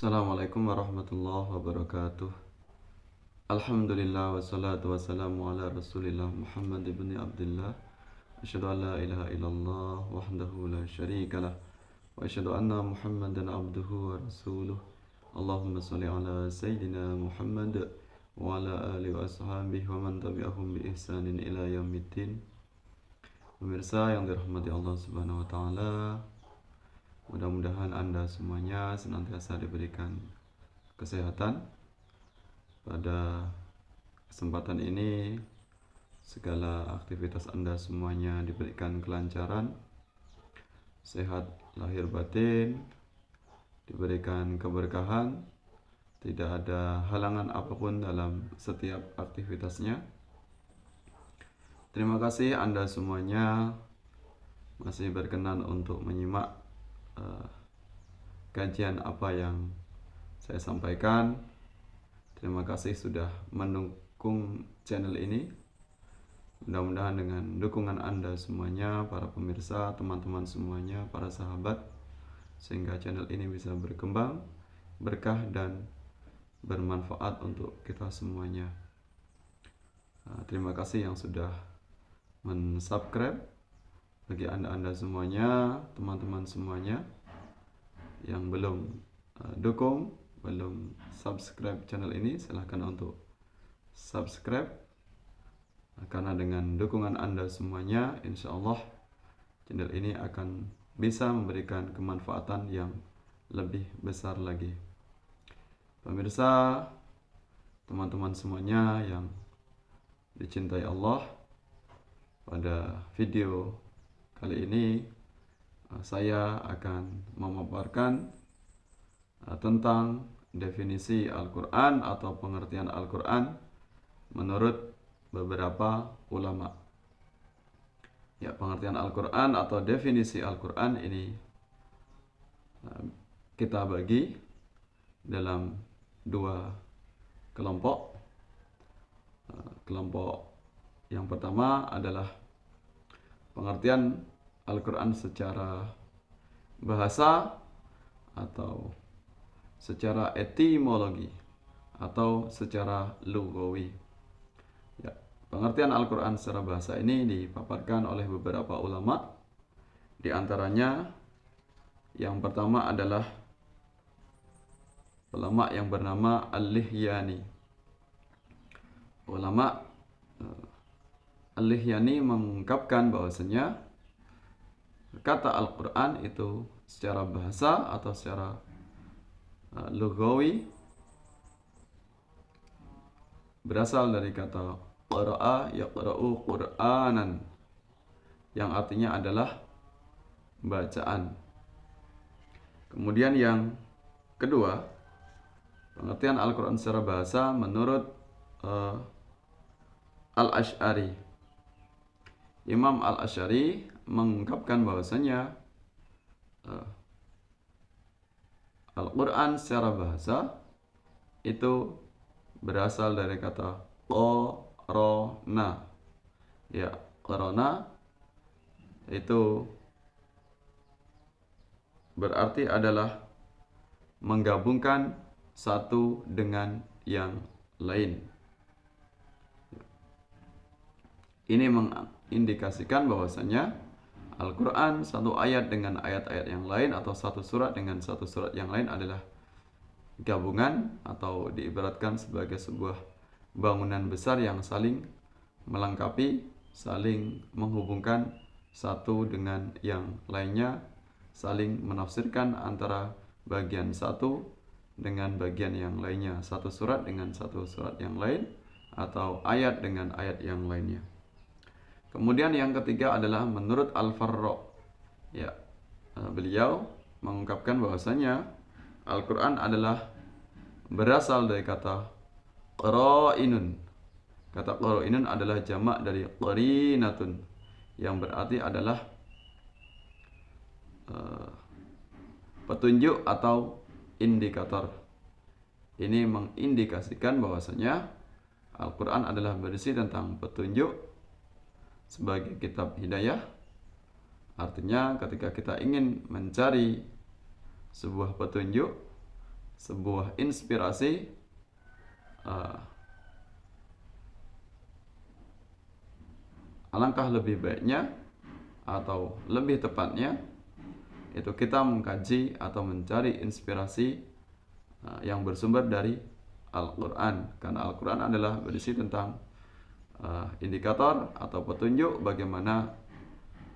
Assalamualaikum warahmatullahi wabarakatuh. Alhamdulillah wassalatu wassalamu ala Rasulillah Muhammad ibn Abdullah. Asyhadu an la ilaha illallah wahdahu la syarikalah wa asyhadu anna Muhammadan abduhu wa rasuluh. Allahumma shalli ala sayyidina Muhammad wa ala alihi wa ashabihi wa man tabi'ahum bi ihsanin ila yaumiddin. Pemirsa yang dirahmati Allah Subhanahu wa taala, mudah-mudahan Anda semuanya senantiasa diberikan kesehatan. Pada kesempatan ini, segala aktivitas Anda semuanya diberikan kelancaran, sehat lahir batin, diberikan keberkahan, tidak ada halangan apapun dalam setiap aktivitasnya. Terima kasih Anda semuanya masih berkenan untuk menyimak kajian apa yang saya sampaikan. Terima kasih sudah mendukung channel ini. Mudah-mudahan dengan dukungan Anda semuanya, para pemirsa, teman-teman semuanya, para sahabat, sehingga channel ini bisa berkembang, berkah dan bermanfaat untuk kita semuanya. Terima kasih yang sudah mensubscribe. Bagi Anda semuanya, teman-teman semuanya yang belum dukung, belum subscribe channel ini, silahkan untuk subscribe, karena dengan dukungan Anda semuanya, insya Allah channel ini akan bisa memberikan kemanfaatan yang lebih besar lagi. Pemirsa, teman-teman semuanya yang dicintai Allah, pada video kali ini saya akan memaparkan tentang definisi Al-Quran atau pengertian Al-Quran menurut beberapa ulama. Ya, pengertian Al-Quran atau definisi Al-Quran ini kita bagi dalam dua kelompok. Kelompok yang pertama adalah pengertian Al-Quran secara bahasa atau secara etimologi atau secara lugawi. Ya, pengertian Al-Quran secara bahasa ini dipaparkan oleh beberapa ulama. Di antaranya yang pertama adalah ulama yang bernama Al-Lihyani. Ulama Al-Lihyani mengungkapkan bahwasanya kata Al-Quran itu secara bahasa atau secara lugawi berasal dari kata qara'a yaqra'u qur'anan, yang artinya adalah bacaan. Kemudian yang kedua, pengertian Al-Quran secara bahasa menurut Al-Asy'ari. Imam Al-Asy'ari mengungkapkan bahwasanya Al-Quran secara bahasa itu berasal dari kata qarona. Ya, qarona itu berarti adalah menggabungkan satu dengan yang lain. Ini mengindikasikan bahwasanya Al-Quran satu ayat dengan ayat-ayat yang lain atau satu surat dengan satu surat yang lain adalah gabungan atau diibaratkan sebagai sebuah bangunan besar yang saling melengkapi, saling menghubungkan satu dengan yang lainnya, saling menafsirkan antara bagian satu dengan bagian yang lainnya, satu surat dengan satu surat yang lain, atau ayat dengan ayat yang lainnya. Kemudian yang ketiga adalah menurut Al-Farra. Ya, beliau mengungkapkan bahwasanya Al-Quran adalah berasal dari kata qara'inun. Kata qara'inun adalah jamak dari qarinatun, yang berarti adalah petunjuk atau indikator. Ini mengindikasikan bahwasanya Al-Quran adalah berisi tentang petunjuk sebagai kitab hidayah. Artinya ketika kita ingin mencari sebuah petunjuk, sebuah inspirasi, alangkah lebih baiknya atau lebih tepatnya itu kita mengkaji atau mencari inspirasi yang bersumber dari Al-Quran, karena Al-Quran adalah berisi tentang indikator atau petunjuk bagaimana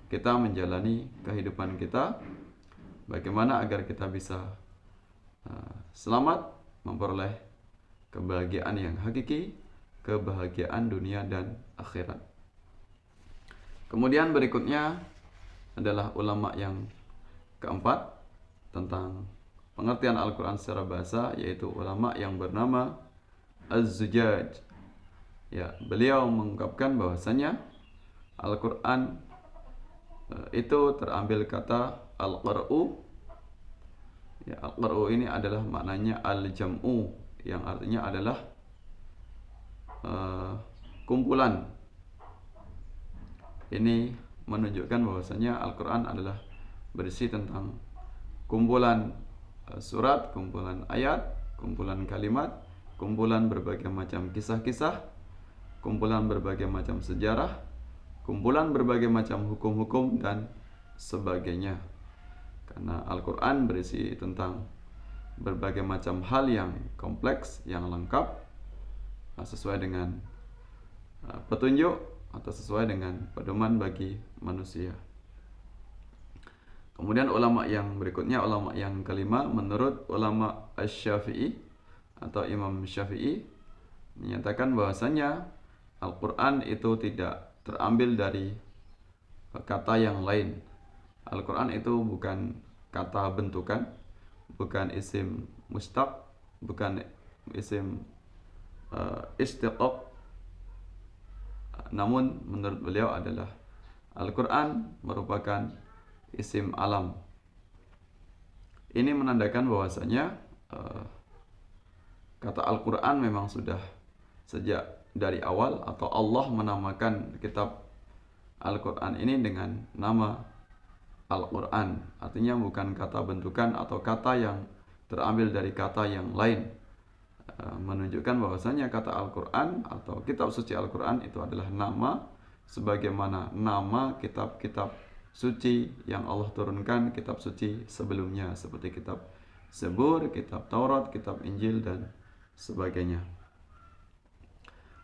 kita menjalani kehidupan kita, bagaimana agar kita bisa selamat memperoleh kebahagiaan yang hakiki, kebahagiaan dunia dan akhirat. Kemudian berikutnya adalah ulama yang keempat tentang pengertian Al-Quran secara bahasa, yaitu ulama yang bernama Az-Zujaj. Ya, beliau mengungkapkan bahwasanya Al-Quran itu terambil kata Al-Qar'u. Ya, Al-Qar'u ini adalah maknanya Al-Jam'u, yang artinya adalah kumpulan. Ini menunjukkan bahwasanya Al-Quran adalah berisi tentang kumpulan surat, kumpulan ayat, kumpulan kalimat, kumpulan berbagai macam kisah-kisah, kumpulan berbagai macam sejarah, kumpulan berbagai macam hukum-hukum dan sebagainya. Karena Al-Quran berisi tentang berbagai macam hal yang kompleks, yang lengkap, sesuai dengan petunjuk atau sesuai dengan pedoman bagi manusia. Kemudian ulama yang berikutnya, ulama yang kelima, menurut ulama Asy-Syafi'i atau Imam Syafi'i menyatakan bahwasanya Al-Quran itu tidak terambil dari kata yang lain. Al-Quran itu bukan kata bentukan, bukan isim mustaq, bukan isim istiqaq, namun menurut beliau adalah Al-Quran merupakan isim alam. Ini menandakan bahwasanya kata Al-Quran memang sudah sejak dari awal, atau Allah menamakan kitab Al-Quran ini dengan nama Al-Quran. Artinya bukan kata bentukan atau kata yang terambil dari kata yang lain. Menunjukkan bahwasanya kata Al-Quran atau kitab suci Al-Quran itu adalah nama sebagaimana nama kitab-kitab suci yang Allah turunkan, kitab suci sebelumnya, seperti kitab Zabur, kitab Taurat, kitab Injil dan sebagainya.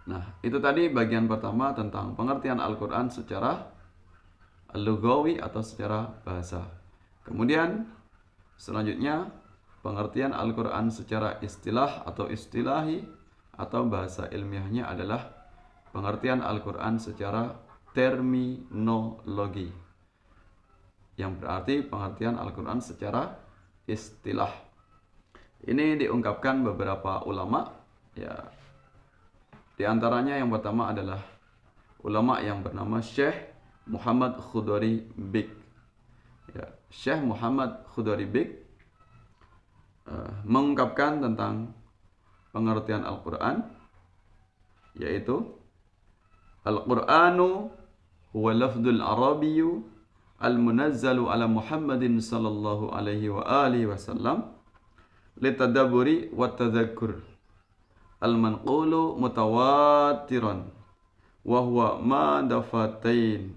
Nah, itu tadi bagian pertama tentang pengertian Al-Quran secara lughawi atau secara bahasa. Kemudian selanjutnya pengertian Al-Quran secara istilah atau istilahi atau bahasa ilmiahnya adalah pengertian Al-Quran secara terminologi, yang berarti pengertian Al-Quran secara istilah. Ini diungkapkan beberapa ulama, ya. Di antaranya yang pertama adalah ulama yang bernama Syekh Muhammad Khudari Bik. Ya, Syekh Muhammad Khudari Bik mengungkapkan tentang pengertian Al-Quran, yaitu Al-Quranu huwa lafdul arabiyyu al-munazzalu ala Muhammadin sallallahu alaihi wa alihi wasallam litadabburi wa tadhakkur al-manqulu mutawatiran wa huwa madafatain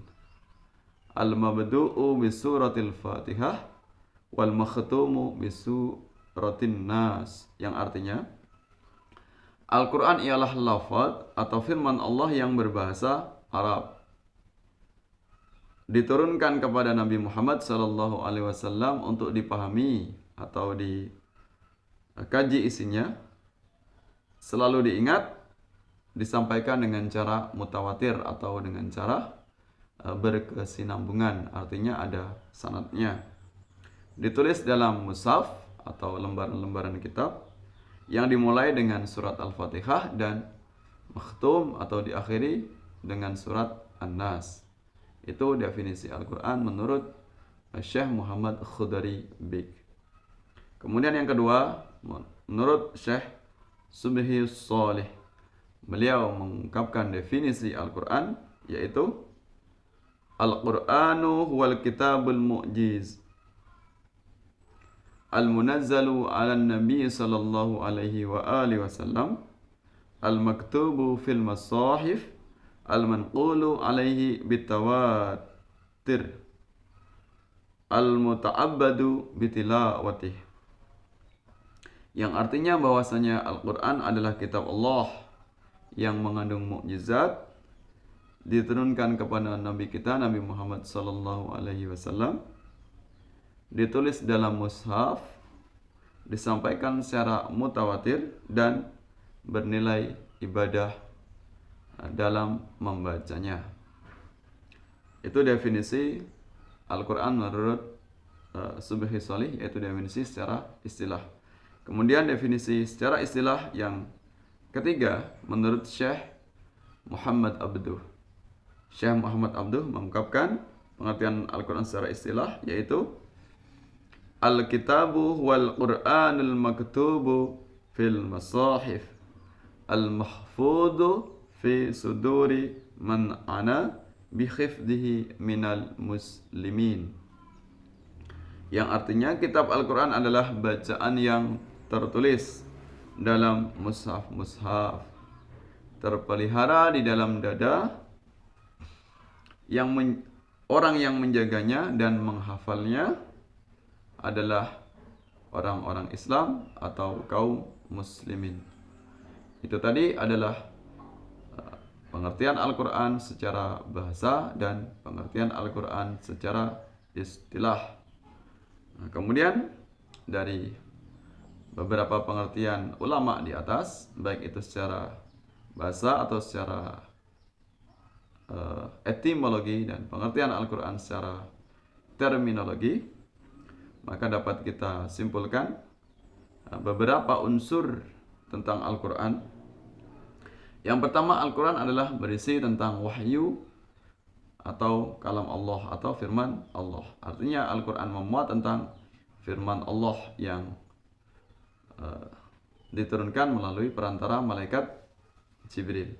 al-mabdu'u bi suratil Fatihah wal makhtumu bi suratin Nas, yang artinya Al-Quran ialah lafaz atau firman Allah yang berbahasa Arab, diturunkan kepada Nabi Muhammad sallallahu alaihi wasallam untuk dipahami atau dikaji isinya, selalu diingat, disampaikan dengan cara mutawatir atau dengan cara berkesinambungan, artinya ada sanadnya. Ditulis dalam mushaf atau lembaran-lembaran kitab yang dimulai dengan surat Al-Fatihah dan makhtum atau diakhiri dengan surat An-Nas. Itu definisi Al-Quran menurut Syekh Muhammad Khudari Bik. Kemudian yang kedua, menurut Syekh Subhi Shalih, beliau mengungkapkan definisi Al-Quran, yaitu Al-Quranu huwal kitabul mu'jiz al-munazzalu 'alan nabi sallallahu alaihi wa alihi wasallam, al-maktubu fil masahif, al-manqulu alaihi bitawatir, al-muta'abbadu bitilawatih. Yang artinya bahwasanya Al-Quran adalah kitab Allah yang mengandung mukjizat, diturunkan kepada Nabi kita Nabi Muhammad sallallahu alaihi wasallam, ditulis dalam mushaf, disampaikan secara mutawatir dan bernilai ibadah dalam membacanya. Itu definisi Al-Quran menurut Subhi Sholih, yaitu definisi secara istilah. Kemudian definisi secara istilah yang ketiga menurut Syekh Muhammad Abduh. Syekh Muhammad Abduh mengungkapkan pengertian Al-Quran secara istilah, yaitu Al-Kitabu wal Qur'anul maktubu fil masahif, al-mahfudu fi suduri man ana bi khifdihi minal muslimin. Yang artinya kitab Al-Quran adalah bacaan yang tertulis dalam mushaf-mushaf, terpelihara di dalam dada orang yang menjaganya dan menghafalnya adalah orang-orang Islam atau kaum muslimin. Itu tadi adalah pengertian Al-Quran secara bahasa dan pengertian Al-Quran secara istilah. Nah, kemudian dari beberapa pengertian ulama di atas, baik itu secara bahasa atau secara etimologi dan pengertian Al-Quran secara terminologi, maka dapat kita simpulkan beberapa unsur tentang Al-Quran. Yang pertama, Al-Quran adalah berisi tentang wahyu atau kalam Allah atau firman Allah. Artinya Al-Quran memuat tentang firman Allah yang diturunkan melalui perantara malaikat Jibril.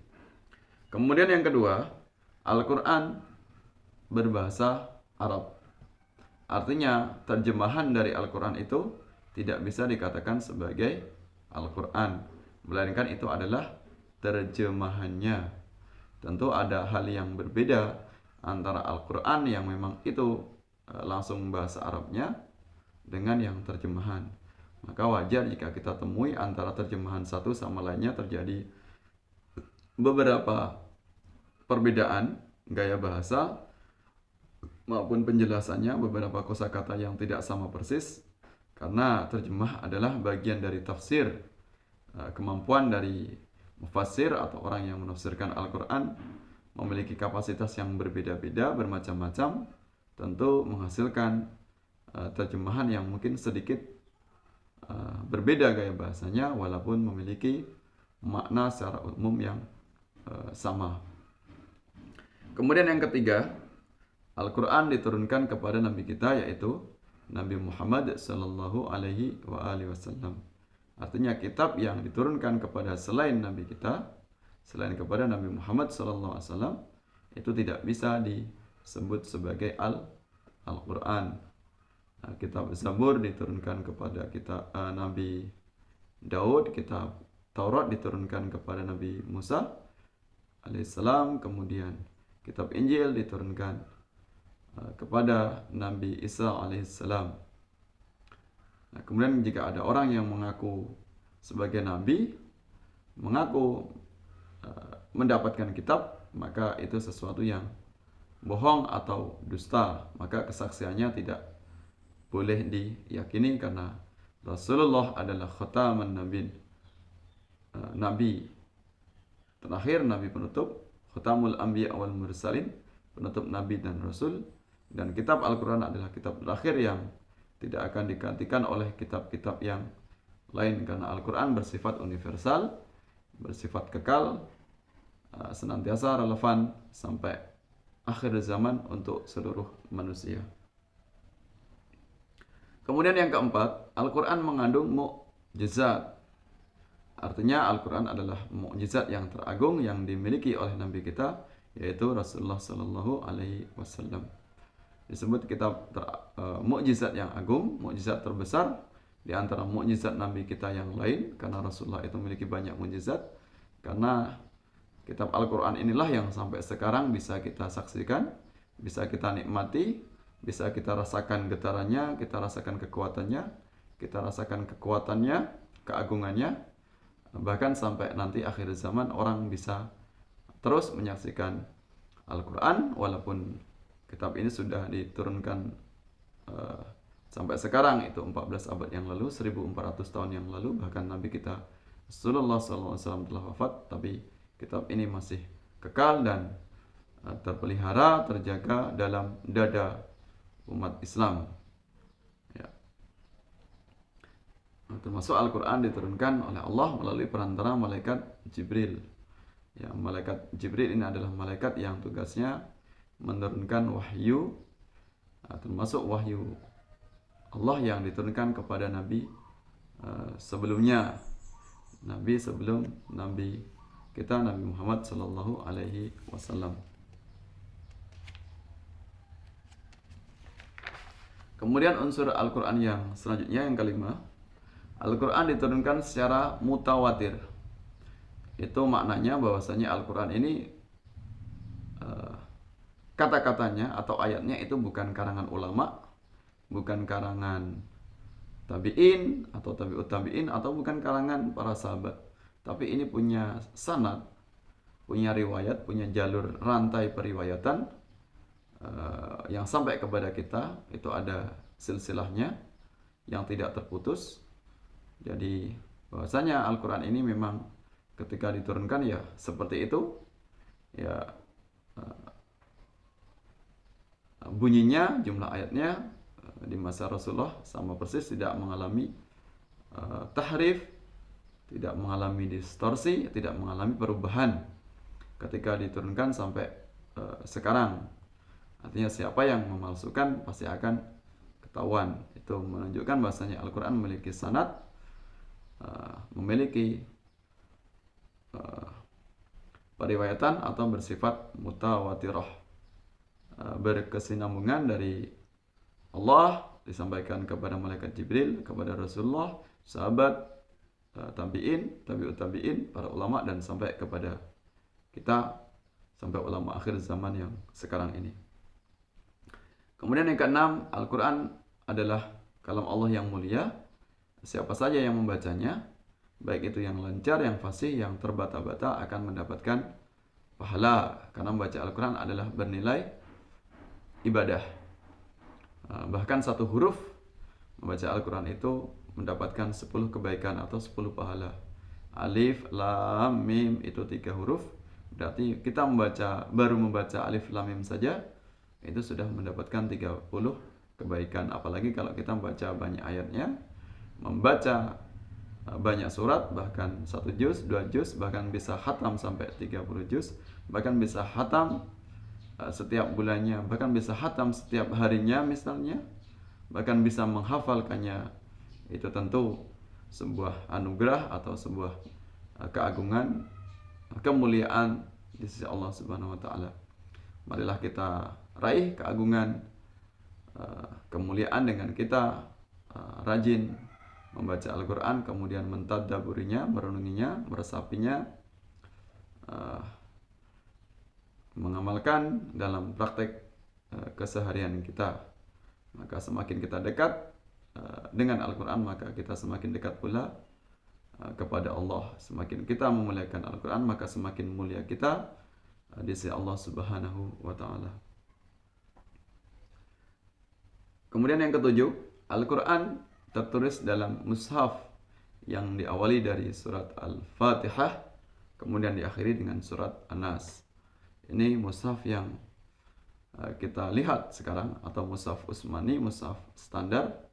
Kemudian yang kedua, Al-Quran berbahasa Arab. Artinya terjemahan dari Al-Quran itu tidak bisa dikatakan sebagai Al-Quran, melainkan itu adalah terjemahannya. Tentu ada hal yang berbeda antara Al-Quran yang memang itu langsung bahasa Arabnya dengan yang terjemahan. Maka wajar jika kita temui antara terjemahan satu sama lainnya terjadi beberapa perbedaan gaya bahasa maupun penjelasannya, beberapa kosakata yang tidak sama persis, karena terjemah adalah bagian dari tafsir. Kemampuan dari mufassir atau orang yang menafsirkan Al-Quran memiliki kapasitas yang berbeda-beda, bermacam-macam, tentu menghasilkan terjemahan yang mungkin sedikit berbeda gaya bahasanya, walaupun memiliki makna secara umum yang sama. Kemudian yang ketiga, Al-Quran diturunkan kepada Nabi kita, yaitu Nabi Muhammad sallallahu alaihi wasallam. Artinya kitab yang diturunkan kepada selain Nabi kita, selain kepada Nabi Muhammad sallallahu alaihi wasallam, itu tidak bisa disebut sebagai Al-Quran. Kitab Zabur diturunkan kepada Nabi Daud, kitab Taurat diturunkan kepada Nabi Musa alaihissalam, kemudian kitab Injil diturunkan kepada Nabi Isa alaihissalam. Nah, kemudian jika ada orang yang mengaku sebagai nabi, mengaku mendapatkan kitab, maka itu sesuatu yang bohong atau dusta, maka kesaksiannya tidak boleh diyakini, karena Rasulullah adalah khataman nabiin, nabi terakhir, nabi penutup, khatamul anbiya wal mursalin, penutup nabi dan rasul. Dan kitab Al-Quran adalah kitab terakhir yang tidak akan digantikan oleh kitab-kitab yang lain, karena Al-Quran bersifat universal, bersifat kekal, senantiasa relevan sampai akhir zaman untuk seluruh manusia. Kemudian yang keempat, Al-Quran mengandung mukjizat. Artinya Al-Quran adalah mukjizat yang teragung yang dimiliki oleh Nabi kita, yaitu Rasulullah sallallahu alaihi wasallam. Disebut kitab mukjizat yang agung, mukjizat terbesar, di antara mukjizat Nabi kita yang lain, karena Rasulullah itu memiliki banyak mukjizat. Karena kitab Al-Quran inilah yang sampai sekarang bisa kita saksikan, bisa kita nikmati, bisa kita rasakan getarannya, kita rasakan kekuatannya, kita rasakan kekuatannya, keagungannya. Bahkan sampai nanti akhir zaman orang bisa terus menyaksikan Al-Quran, walaupun kitab ini sudah diturunkan sampai sekarang, itu 14 abad yang lalu, 1400 tahun yang lalu. Bahkan Nabi kita Rasulullah SAW telah wafat, tapi kitab ini masih kekal dan terpelihara, terjaga dalam dada umat Islam. Ya. Termasuk Al-Quran diturunkan oleh Allah melalui perantara malaikat Jibril. Ya, malaikat Jibril ini adalah malaikat yang tugasnya menurunkan wahyu, termasuk wahyu Allah yang diturunkan kepada Nabi sebelumnya, Nabi sebelum Nabi kita Nabi Muhammad Sallallahu Alaihi Wasallam. Kemudian unsur Al-Quran yang selanjutnya, yang kelima, Al-Quran diturunkan secara mutawatir. Itu maknanya bahwasanya Al-Quran ini kata-katanya atau ayatnya itu bukan karangan ulama, bukan karangan tabi'in atau tabi'ut tabi'in, atau bukan karangan para sahabat, tapi ini punya sanad, punya riwayat, punya jalur rantai periwayatan yang sampai kepada kita. Itu ada silsilahnya yang tidak terputus. Jadi bahwasanya Al-Quran ini memang ketika diturunkan ya seperti itu ya, bunyinya, jumlah ayatnya di masa Rasulullah sama persis, tidak mengalami tahrif, tidak mengalami distorsi, tidak mengalami perubahan ketika diturunkan sampai sekarang. Artinya siapa yang memalsukan pasti akan ketahuan. Itu menunjukkan bahasanya Al-Quran memiliki sanad, memiliki periwayatan atau bersifat mutawatirah, berkesinambungan dari Allah, disampaikan kepada malaikat Jibril, kepada Rasulullah, sahabat, tabi'in, tabi'ut tabi'in, para ulama, dan sampai kepada kita, sampai ulama akhir zaman yang sekarang ini. Kemudian yang keenam, Al-Quran adalah kalam Allah yang mulia. Siapa saja yang membacanya, baik itu yang lancar, yang fasih, yang terbata-bata, akan mendapatkan pahala. Karena membaca Al-Quran adalah bernilai ibadah. Bahkan satu huruf membaca Al-Quran itu mendapatkan 10 kebaikan atau 10 pahala. Alif, Lam, Mim itu 3 huruf. Berarti kita baru membaca Alif, Lam, Mim saja itu sudah mendapatkan 30 kebaikan. Apalagi kalau kita membaca banyak ayatnya, membaca banyak surat, bahkan 1 juz, 2 juz, bahkan bisa khatam sampai 30 juz, bahkan bisa khatam setiap bulannya, bahkan bisa khatam setiap harinya misalnya, bahkan bisa menghafalkannya. Itu tentu sebuah anugerah atau sebuah keagungan, kemuliaan di sisi Allah Subhanahu wa taala. Marilah kita raih keagungan, kemuliaan dengan kita rajin membaca Al-Quran, kemudian mentadabburinya, merenunginya, meresapinya, mengamalkan dalam praktek keseharian kita. Maka semakin kita dekat dengan Al-Quran, maka kita semakin dekat pula kepada Allah. Semakin kita memuliakan Al-Quran, maka semakin mulia kita di sisi Allah Subhanahu wa ta'ala. Kemudian yang ketujuh, Al-Quran tertulis dalam mushaf yang diawali dari surat Al-Fatihah, kemudian diakhiri dengan surat An-Nas. Ini mushaf yang kita lihat sekarang, atau mushaf Utsmani, mushaf standar.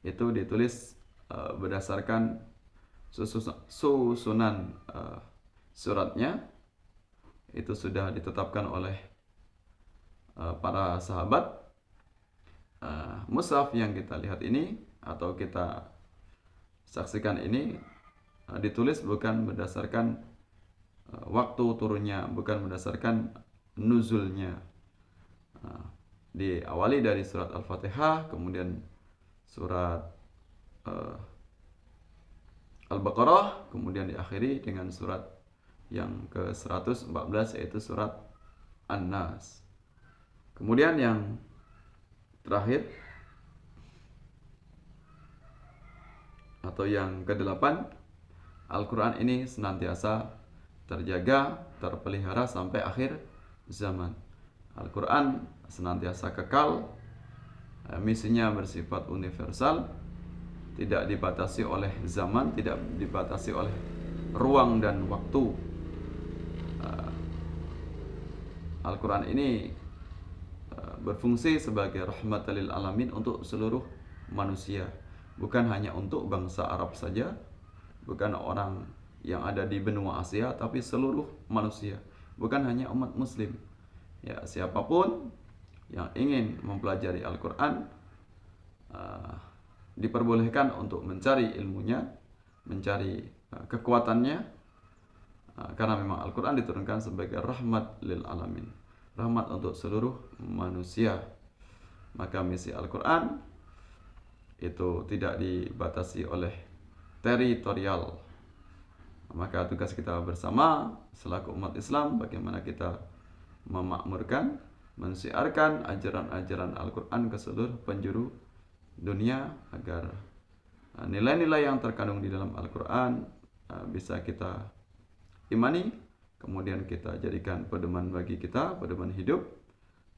Itu ditulis berdasarkan susunan suratnya. Itu sudah ditetapkan oleh para sahabat. Mushaf yang kita lihat ini atau kita saksikan ini ditulis bukan berdasarkan waktu turunnya, bukan berdasarkan nuzulnya. Diawali dari surat Al-Fatihah, kemudian surat Al-Baqarah, kemudian diakhiri dengan surat yang ke-114 yaitu surat An-Nas. Kemudian yang terakhir atau yang ke-8, Al-Quran ini senantiasa terjaga, terpelihara sampai akhir zaman. Al-Quran senantiasa kekal, misinya bersifat universal, tidak dibatasi oleh zaman, tidak dibatasi oleh ruang dan waktu. Al-Quran ini berfungsi sebagai rahmatan lil alamin untuk seluruh manusia, bukan hanya untuk bangsa Arab saja, bukan orang yang ada di benua Asia, tapi seluruh manusia, bukan hanya umat muslim. Ya, siapapun yang ingin mempelajari Al-Quran diperbolehkan untuk mencari ilmunya, mencari kekuatannya, karena memang Al-Quran diturunkan sebagai rahmat lil alamin, rahmat untuk seluruh manusia. Maka misi Al-Quran itu tidak dibatasi oleh teritorial. Maka tugas kita bersama selaku umat Islam, bagaimana kita memakmurkan, mensiarkan ajaran-ajaran Al-Quran ke seluruh penjuru dunia, agar nilai-nilai yang terkandung di dalam Al-Quran bisa kita imani, kemudian kita jadikan pedoman bagi kita, pedoman hidup,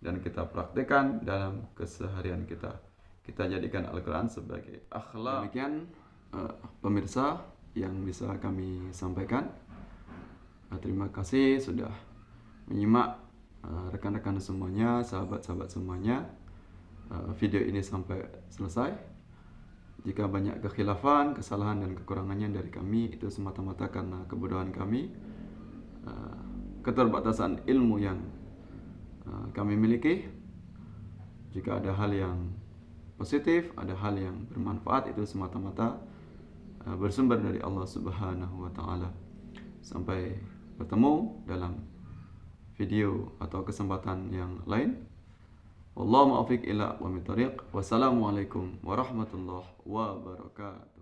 dan kita praktekkan dalam keseharian kita. Kita jadikan Al-Quran sebagai akhlak. Demikian pemirsa yang bisa kami sampaikan. Terima kasih sudah menyimak, rekan-rekan semuanya, sahabat-sahabat semuanya, video ini sampai selesai. Jika banyak kekhilafan, kesalahan dan kekurangannya dari kami, itu semata-mata karena kebodohan kami, keterbatasan ilmu yang kami miliki. Jika ada hal yang positif, ada hal yang bermanfaat, itu semata-mata bersumber dari Allah Subhanahu wa Ta'ala. Sampai bertemu dalam video atau kesempatan yang lain. Wallahu muwaffiq ila aqwamit thoriq. Wassalamualaikum warahmatullahi wabarakatuh.